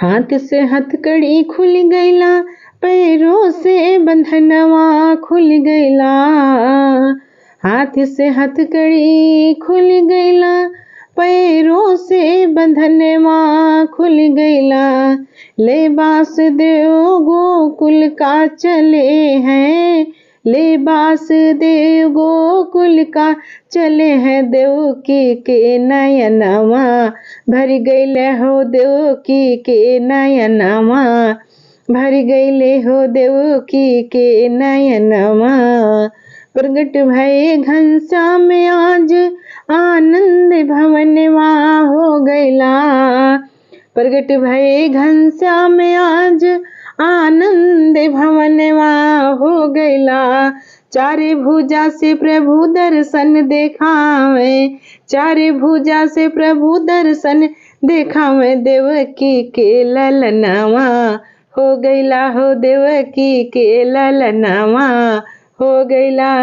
हाथ से हथकड़ी खुल गईला, पैरों से बंधनवा खुल गईला। हाथ से हथकड़ी खुल गईला, पैरों से बंधनवा खुल गईला। ले वासुदेव गोकुल का चले हैं, ले वासुदेव गोकुल का चले हैं। देवकी के नयनवा भर गईले हो, देवकी के नयनवा भर गईले हो, देवकी के नयनवा। प्रगट भये घनश्याम आज आनंद भवनवा हो गईला। प्रगट भये घनश्याम आज आनंद भवनवा हो गईला। चारे भुजा से प्रभु दर्शन देखावे, चारे भुजा से प्रभु दर्शन देखावे। देवकी के ललनवा हो गईला हो, देवकी के ललनवा हो गईला।